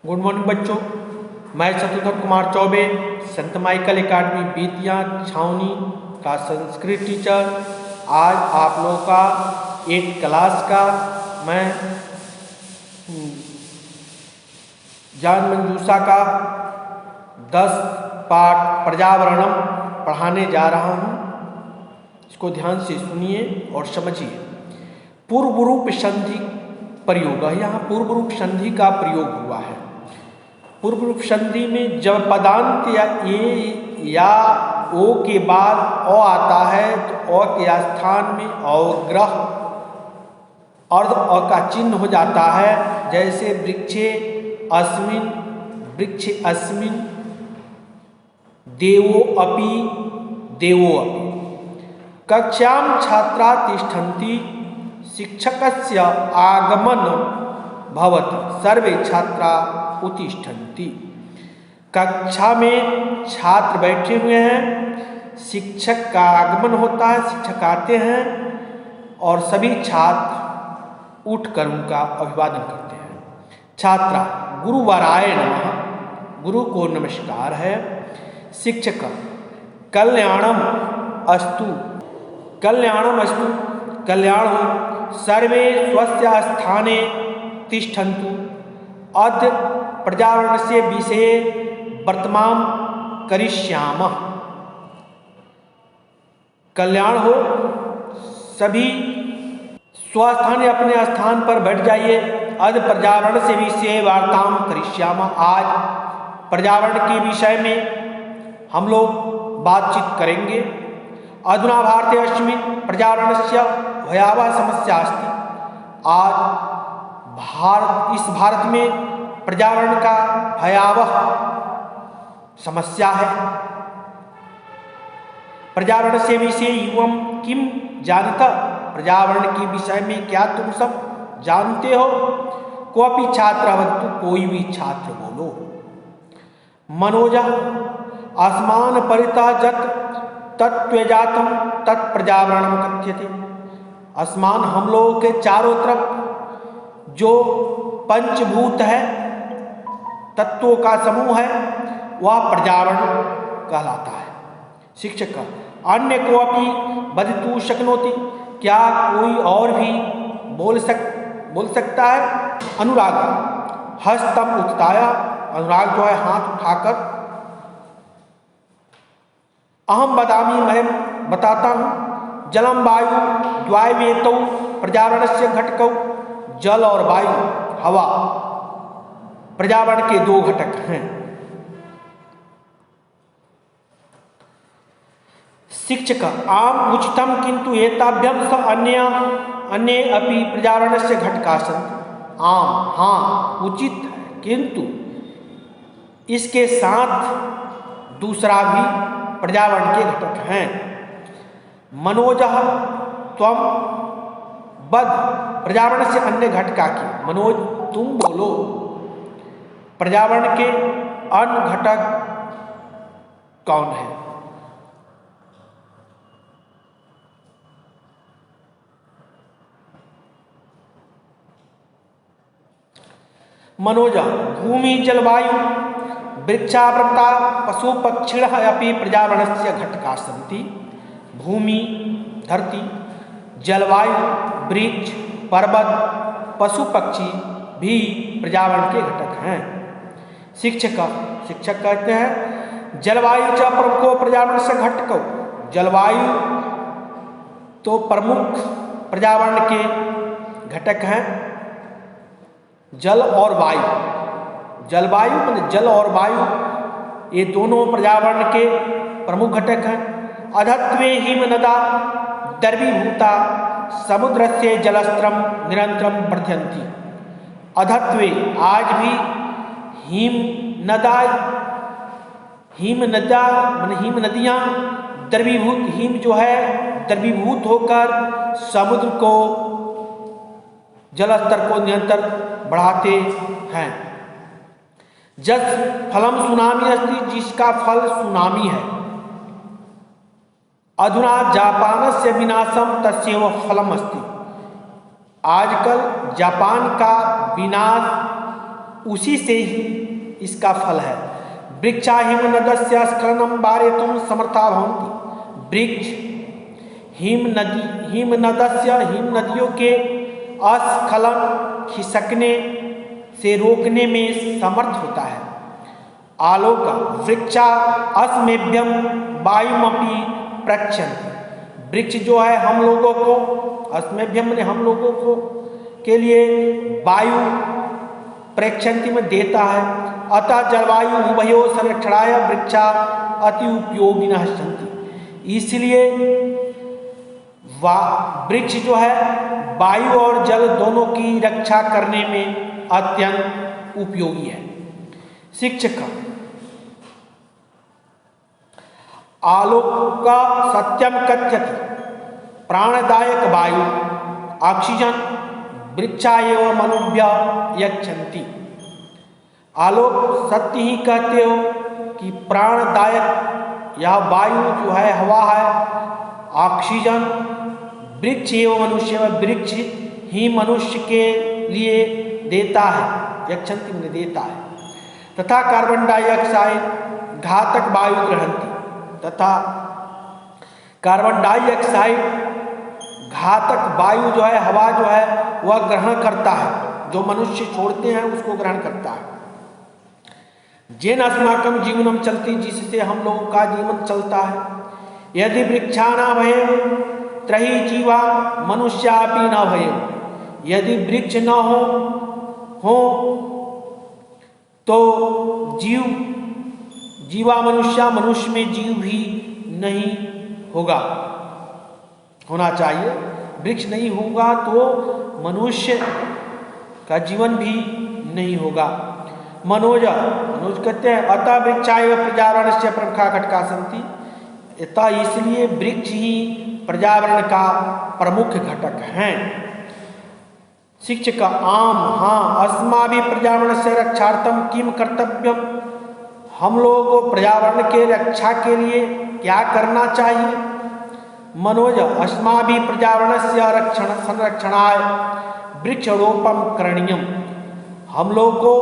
Good morning बच्चों, मैं शत्रुघ्न कुमार चौबे संत Michael academy Bettiah छावनी का संस्कृत टीचर। आज आप लोगों का 8 क्लास का मैं ज्ञान मंजूषा का 10 पाठ पर्यावरणम पढ़ाने जा रहा हूँ। इसको ध्यान से सुनिए और समझिए। पूर्व रूप संधि प्रयोग है, यहाँ पूर्व रूप संधि का प्रयोग हुआ है। पूर्व रूप संधि में जब पदांत या ए या ओ के बाद अ आता है तो अ के स्थान में अवग्रह अर्ध अ का चिन्ह हो जाता है। जैसे वृक्षे अस्मिन, वृक्ष अस्मिन, देवो अपि, देवो अपि। कक्षां छात्रा तिष्ठन्ति, शिक्षकस्य आगमन भवति, सर्वे छात्रा उत्तिष्ठन्ति। कक्षा में छात्र बैठे हुए हैं, शिक्षक का आगमन होता है, शिक्षक आते हैं और सभी छात्र उठकर उनका अभिवादन करते हैं। छात्रा गुरुवराय नमः, गुरु को नमस्कार है। शिक्षक कल्याणम अस्तु, कल्याणम अस्तु, कल्याण हो। सर्वे स्वस्य स्थाने तिष्ठन्तु, अद्य पर्यावरणस्य विषये वर्तमान करिष्यामः। कल्याण हो, सभी स्वस्थान अपने स्थान पर बैठ जाइए। अद्य पर्यावरण से विषय वार्ताम करिष्यामः। आज पर्यावरण के विषय में हम लोग बातचीत करेंगे। अधुना भारते अस्मिन् पर्यावरणस्य भयावह समस्या अस्ति। आज इस भारत में पर्यावरण का भयावह समस्या है। पर्यावरण से विषय युवम किम जानता, पर्यावरण के विषय में क्या तुम सब जानते हो? कोपि छात्र वस्तु, कोई भी छात्र बोलो। मनोजा आसमान परितः जत तत्त्वजातम तत्पर्यावरणम कथ्यते। आसमान हम लोगों के चारों तरफ जो पंचभूत है, तत्वों का समूह है, वह पर्यावरण कहलाता है। शिक्षक अन्य को अपनी वदितु शक्नोति, क्या कोई और भी बोल सकता है? अनुराग हस्तम उत्थाय, अनुराग जो है हाथ उठाकर, अहम बदामी, मैं बताता हूँ। जलम वायु द्वैवेतौ पर्यावरणस्य घटकौ, जल और वायु हवा पर्यावरण के 2 घटक हैं। शिक्षक आम उचितम किंतु एताभ्यम स अन्य अपि पर्यावरणस्य घटका सन्ति। आम हाँ उचित है, किंतु इसके साथ दूसरा भी पर्यावरण के घटक हैं। मनोजः त्वम बद, पर्यावरण से अन्य घटका की। मनोज तुम बोलो, पर्यावरण के अन्य घटक कौन है? मनोजा भूमि जलवायु वृक्षावृता पशु पक्षिणः अपि पर्यावरणस्य घटका सन्ति। भूमि धरती, जलवायु वृक्ष पर्वत पशु पक्षी भी पर्यावरण के घटक हैं। शिक्षक कहते हैं जलवायु च प्रमुखो पर्यावरण से घटको, जलवायु तो प्रमुख पर्यावरण के घटक हैं। जल और वायु, जलवायु मतलब जल और वायु, ये दोनों पर्यावरण के प्रमुख घटक हैं। अधत्वे हिमनदा द्रवीभूता, समुद्र से जलस्त्रम निरंतरम वर्धयन्ति। अधत्वे आज भी हिम नदियाँ द्रवीभूत, हिम जो है द्रवीभूत होकर समुद्र को जलस्तर को निरंतर बढ़ाते हैं। जस फलम सुनामी अस्ति, जिसका फल सुनामी है। अधुना जापानस्य विनाशम तस्यैव फलम अस्ति, आजकल जापान का विनाश उसी से ही इसका फल है। वृक्षा हिमनदस्य स्खलनम वारयितुं समर्था भवन्ति। वृक्ष हिम नदियों के अस्खलन खिसकने से रोकने में समर्थ होता है। आलोक वृक्षा अस्मेभ्यम वायुमपि प्रक्षन्ति। वृक्ष जो है हम लोगों को, अस्मेभ्यम ने हम लोगों को के लिए वायु प्रक्षन्ति में देता है। अतः जलवायु उभयो संरक्षणाय वृक्षा अति उपयोगिनः सन्ति। इसलिए वृक्ष जो है वायु और जल दोनों की रक्षा करने में अत्यंत उपयोगी है। शिक्षक आलोक का सत्यम कथ्यति प्राणदायक वायु ऑक्सीजन वृक्षा एवं मनुभ्य यच्छन्ति। आलोक सत्य ही कहते हो कि प्राणदायक यह वायु जो है हवा है, ऑक्सीजन वृक्ष एवं मनुष्य, वृक्ष ही मनुष्य के लिए देता है, यच्छन्ति में देता है। तथा कार्बन डाइऑक्साइड घातक वायु ग्रहणती, तथा कार्बन डाइऑक्साइड घातक वायु जो है, हवा जो है वह ग्रहण करता है, जो मनुष्य छोड़ते हैं उसको ग्रहण करता है। जेन अस्माकं जीवनम चलती, जिससे हम लोगों का जीवन चलता है। यदि वृक्षाना भयेम त्रही जीवा मनुष्यापि न भयेम। यदि वृक्ष न हो तो जीवा मनुष्य में जीव भी नहीं होना चाहिए। वृक्ष नहीं होगा तो मनुष्य का जीवन भी नहीं होगा। मनोज कहते हैं अतः वृक्षाय पर्यावरणस्य प्रमुखा घटका सन्ति। अतः इसलिए वृक्ष ही पर्यावरण का प्रमुख घटक हैं। शिक्षक आम हाँ अस्माभिः पर्यावरणस्य रक्षार्थं किम कर्तव्यम। हम लोगों को पर्यावरण के रक्षा के लिए क्या करना चाहिए। मनोज अस्माभिः पर्यावरणस्य संरक्षणाय वृक्षरोपण करणीयम। हम लोग को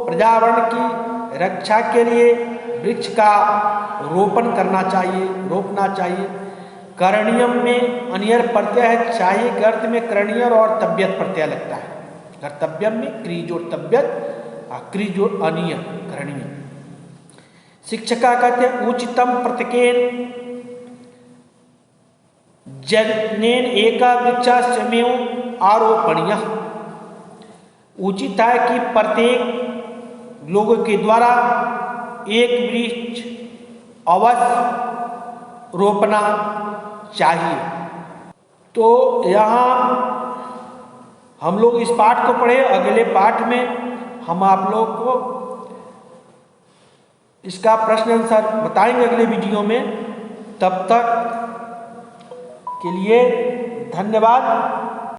पर्यावरण की रक्षा के लिए वृक्ष का रोपण करना चाहिए, रोपना चाहिए। करणीयम में अनियर प्रत्यय है, चाहिए के अर्थ में करणीय और तब्यत प्रत्यय लगता है। कर्तव्यम में क्रिय जोड़ तब्यत और क्रिय जोड़ अनियर करणीय। शिक्षका कहते हैं उचितम प्रत्यकेन जनेन एका वृक्षा स्वयं आरोपणीय। उचित है कि प्रत्येक लोगों के द्वारा एक वृक्ष अवश्य रोपना चाहिए। तो यहाँ हम लोग इस पाठ को पढ़े, अगले पाठ में हम आप लोग को इसका प्रश्न आंसर बताएंगे अगले वीडियो में। तब तक के लिए धन्यवाद।